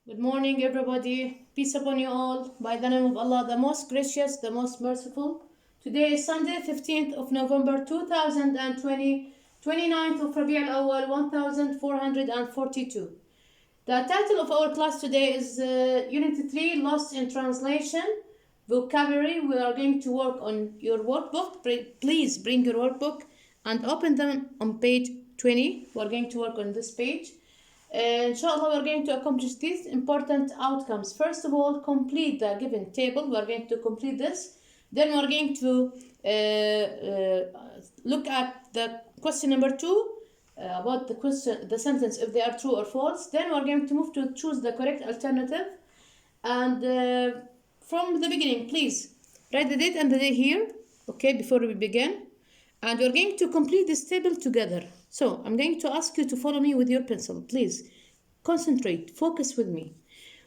Good morning, everybody. Peace upon you all. By the name of Allah, the most gracious, the most merciful. Today is Sunday, 15th of November 2020, 29th of Rabi' al-Awwal 1442. The title of our class today is Unit 3, Lost in Translation, Vocabulary. We are going to work on your workbook. Please bring your workbook and open them on page 20. We are going to work on this page. Inshallah, we're going to accomplish these important outcomes. First of all, complete the given table. We're going to complete this. Then we're going to look at the question number 2 about the sentence, if they are true or false. Then we're going to move to choose the correct alternative. And from the beginning, please write the date and the day here, okay, before we begin. And we're going to complete this table together. So I'm going to ask you to follow me with your pencil. Please concentrate, focus with me.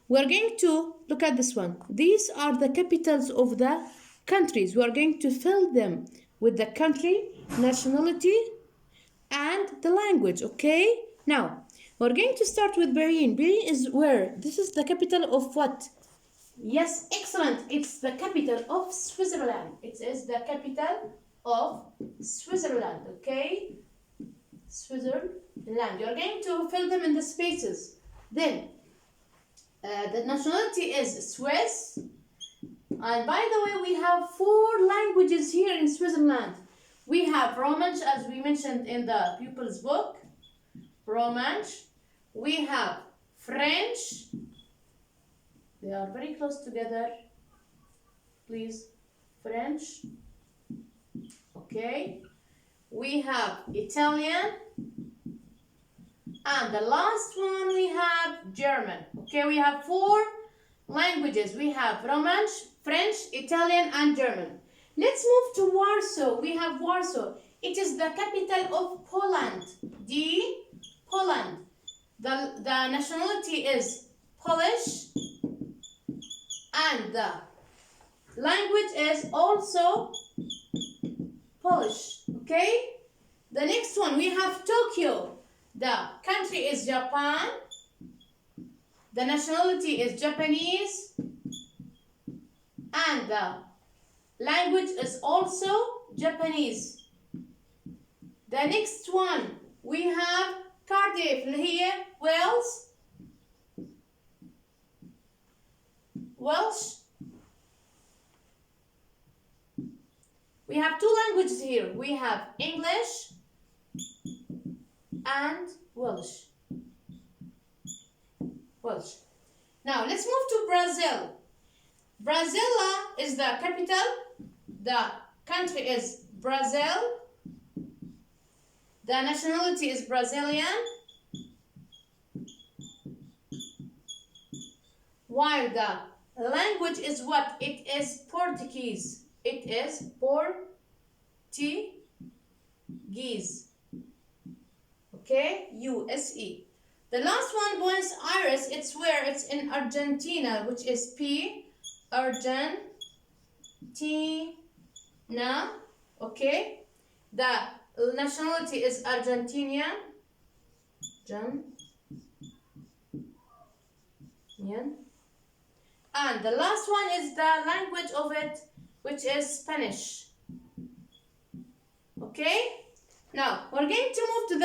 We're going to look at this one. These are the capitals of the countries. We are going to fill them with the country, nationality, and the language, okay? Now, we're going to start with Berlin. Berlin is where? This is the capital of what? Yes, excellent. It's the capital of Switzerland. It is the capital of Switzerland, okay? Switzerland. You're going to fill them in the spaces. Then, the nationality is Swiss. And by the way, we have 4 languages here in Switzerland. We have Romansh, as we mentioned in the pupil's book. Romansh. We have French. They are very close together. Please, French. Okay. We have Italian. And the last one we have German. Okay, we have 4 languages. We have Romansh, French, Italian, and German. Let's move to Warsaw. We have Warsaw. It is the capital of Poland. Poland. The nationality is Polish. And the language is also Polish. Okay? The next one, we have Tokyo. The country is Japan. The nationality is Japanese. And the language is also Japanese. The next one, we have Cardiff here, Wales. Welsh. We have 2 languages here. We have English and Welsh. Now let's move to Brazil. Brasilia is the capital. The country is Brazil. The nationality is Brazilian. While the language is what? It is Portuguese. It is Portuguese. Okay, U-S-E. The last one, Buenos Aires, it's where? It's in Argentina, which is P, Argentina. Okay, the nationality is Argentinian. And the last one is the language of it, which is Spanish. Okay? Now, we're going to move to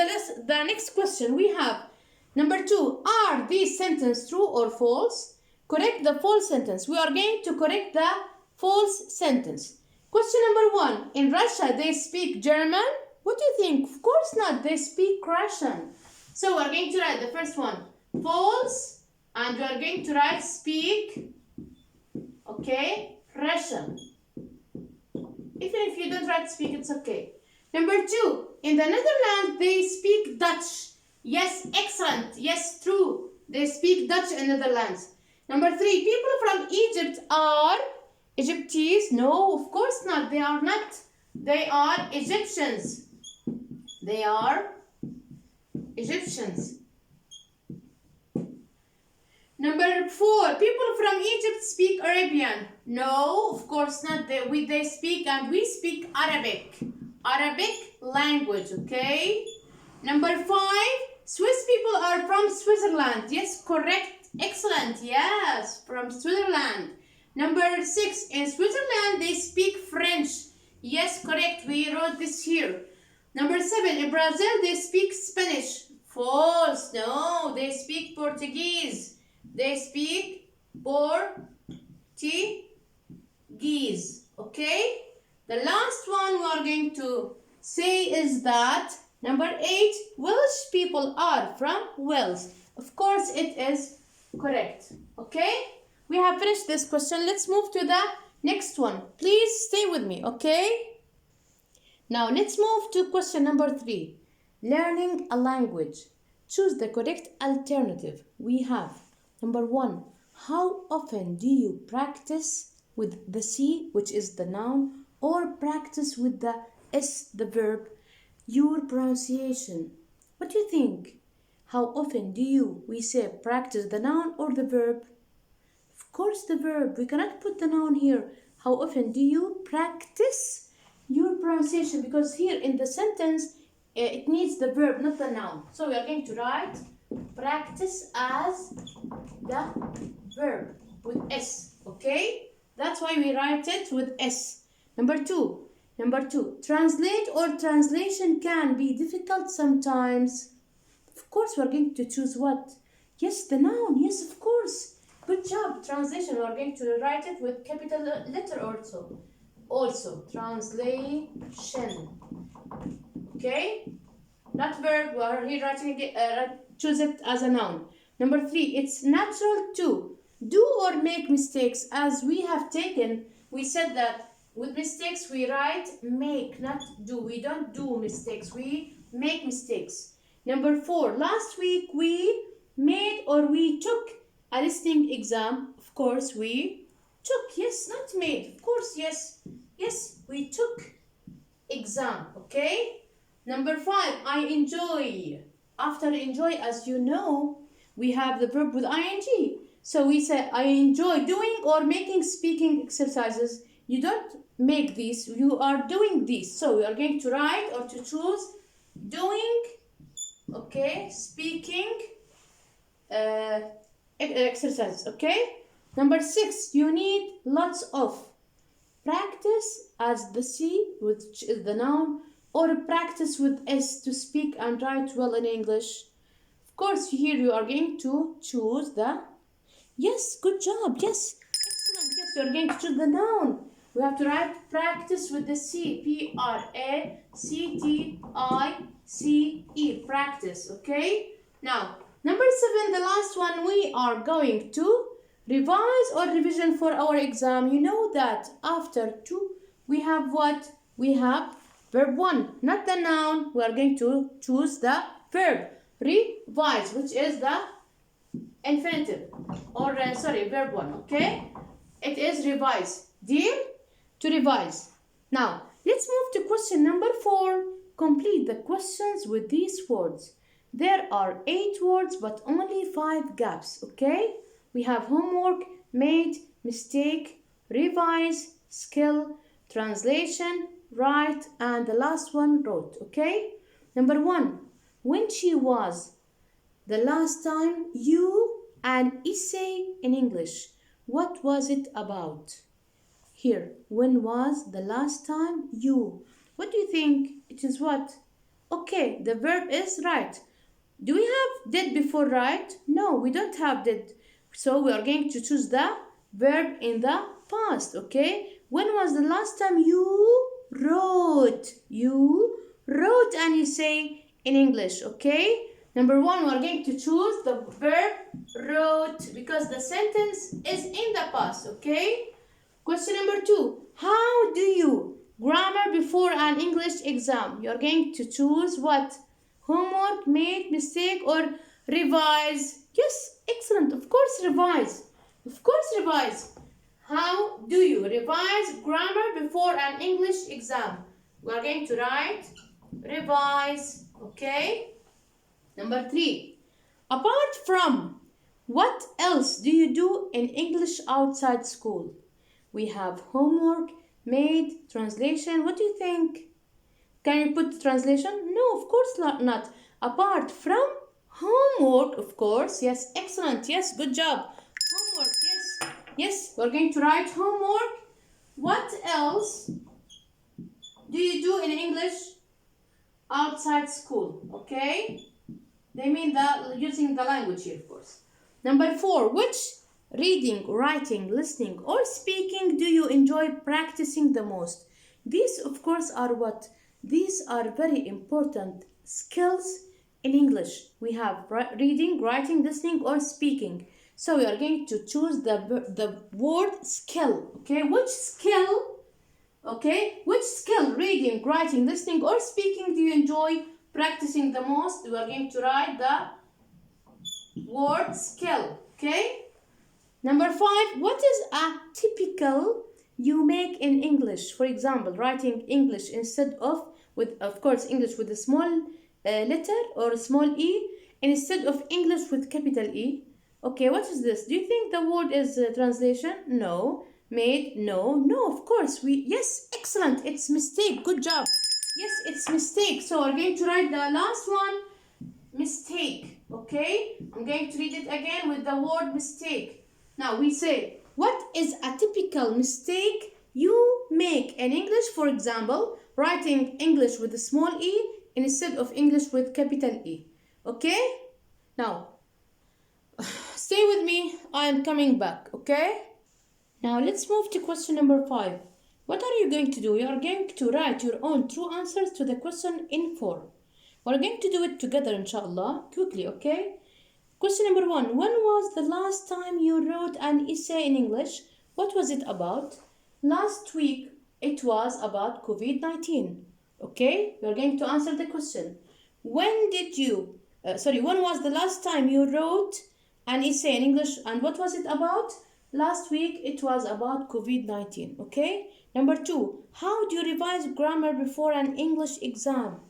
the next question. We have number 2. Are these sentences true or false? Correct the false sentence. We are going to correct the false sentence. Question number 1. In Russia, they speak German? What do you think? Of course not. They speak Russian. So, we're going to write the first one. False. And we are going to write speak. Okay? Russian. Even if you don't write speak, it's okay. Number 2, in the Netherlands, they speak Dutch. Yes, excellent. Yes, true. They speak Dutch in Netherlands. Number 3, people from Egypt are Egyptians. No, of course not. They are not. They are Egyptians. They are Egyptians. Number 4, people from Egypt speak Arabian. No, of course not. They speak and we speak Arabic. Arabic language, okay? Number 5, Swiss people are from Switzerland. Yes, correct. Excellent. Yes, from Switzerland. Number 6, in Switzerland they speak French. Yes, correct. We wrote this here. Number 7, in Brazil they speak Spanish. False. No, they speak Portuguese. They speak Portuguese. Okay? The last one we are going to say is that number 8, Welsh people are from Wales. Of course, it is correct. Okay? We have finished this question. Let's move to the next one. Please stay with me, okay? Now, let's move to question number 3. Learning a language. Choose the correct alternative. We have number 1. How often do you practice with the C, which is the noun, or practice with the S, the verb, your pronunciation? What do you think? How often do you, we say, practice the noun or the verb? Of course, the verb. We cannot put the noun here. How often do you practice your pronunciation? Because here in the sentence, it needs the verb, not the noun. So we are going to write practice as the verb with S. Okay? That's why we write it with S. Number 2. Translate or translation can be difficult sometimes. Of course, we are going to choose what? Yes, the noun. Yes, of course. Good job. Translation, we are going to write it with capital letter also. Also, translation. Okay? That verb, we are here writing it, choose it as a noun. Number 3, it's natural to do or make mistakes. As we have taken, we said that with mistakes we write make, not do. We don't do mistakes, we make mistakes. Number 4, last week we made or we took a listening exam. Of course, we took. Yes, not made. Of course, yes. Yes, we took exam. Okay? Number 5, I enjoy. After enjoy, as you know, we have the verb with ing. So we say, I enjoy doing or making speaking exercises. You don't make these, you are doing these. So we are going to write or to choose doing, okay, speaking exercises, okay? Number 6, you need lots of practice as the C, which is the noun, or practice with S to speak and write well in English. Of course, here you are going to choose the, yes, good job, yes, excellent, yes, you are going to choose the noun. We have to write practice with the C, P-R-A-C-T-I-C-E, practice, okay? Now, number 7, the last one, we are going to revise or revision for our exam. You know that after 2, we have what? We have verb 1, not the noun. We are going to choose the verb, revise, which is the infinitive, or verb 1, okay? It is revise, deal, to revise. Now, let's move to question number 4. Complete the questions with these words. There are 8 words, but only 5 gaps, okay? We have homework, made, mistake, revise, skill, translation, write, and the last one, wrote, okay? Number 1, when she was the last time you an essay in English. What was it about? Here, when was the last time you? What do you think? It is what? Okay, the verb is right. Do we have did before right? No, we don't have did. So we are going to choose the verb in the past, okay? When was the last time you wrote? You wrote an essay in English, okay? Number 1, we are going to choose the verb wrote because the sentence is in the past, okay? Question number 2, how do you grammar before an English exam? You are going to choose what? Homework, made, mistake, or revise? Yes, excellent. Of course, revise. Of course, revise. How do you revise grammar before an English exam? We are going to write revise, okay? Number 3, apart from, what else do you do in English outside school? We have homework, made, translation. What do you think? Can you put the translation? No, of course not. Apart from, Homework, of course. Yes, excellent. Yes, good job. Homework, yes. Yes, we're going to write homework. What else do you do in English outside school? Okay? They mean that using the language here, of course. Number 4, which reading, writing, listening, or speaking do you enjoy practicing the most? These, of course, are what? These are very important skills in English. We have reading, writing, listening, or speaking. So we are going to choose the word skill. Okay, which skill? Okay, which skill, reading, writing, listening, or speaking do you enjoy practicing the most? We are going to write the word skill. Okay. Number 5, what is a typical you make in English? For example, writing English instead of course, English with a small letter or a small e instead of English with capital E. Okay, what is this? Do you think the word is translation? No. Made? No. No, of course. Yes, excellent. It's mistake. Good job. Yes, it's mistake. So we're going to write the last one, mistake. Okay? I'm going to read it again with the word mistake. Now we say, what is a typical mistake you make in English? For example, writing English with a small e instead of English with capital E. Okay? Now, stay with me. I am coming back. Okay? Now let's move to question number 5. What are you going to do? You are going to write your own true answers to the question in 4. We're going to do it together, inshallah, quickly, okay? Question number 1. When was the last time you wrote an essay in English? What was it about? Last week, it was about COVID-19. Okay? We're going to answer the question. When was the last time you wrote an essay in English and what was it about? Last week, it was about COVID-19. Okay? Number 2. How do you revise grammar before an English exam?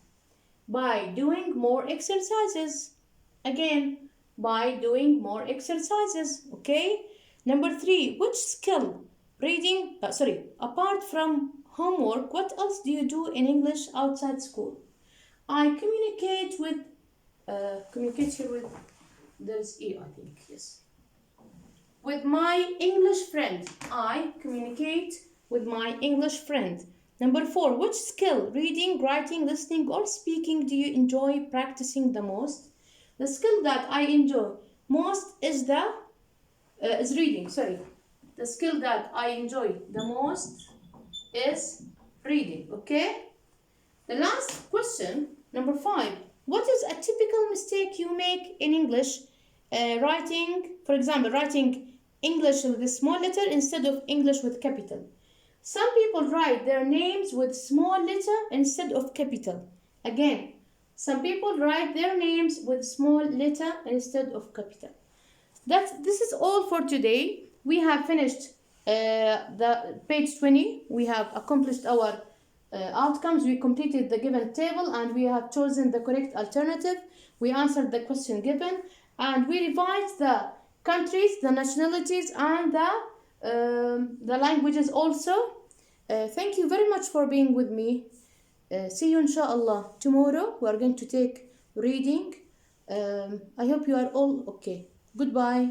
By doing more exercises. Again, by doing more exercises. Okay? Number 3. Which skill? Apart from homework, what else do you do in English outside school? I communicate with, there's E, I think, yes. With my English friend. I communicate with my English friend. Number 4. Which skill, reading, writing, listening, or speaking, do you enjoy practicing the most? The skill that I enjoy most is reading. The skill that I enjoy the most is reading. Okay? The last question, number 5. What is a typical mistake you make in English? For example, writing English with a small letter instead of English with capital. Some people write their names with small letter instead of capital. Again, some people write their names with small letter instead of capital. This is all for today. We have finished the page 20. We have accomplished our outcomes. We completed the given table and we have chosen the correct alternative. We answered the question given and we revised the countries, the nationalities, and the languages also. Thank you very much for being with me. See you inshallah tomorrow. We are going to take reading. I hope you are all okay. Goodbye.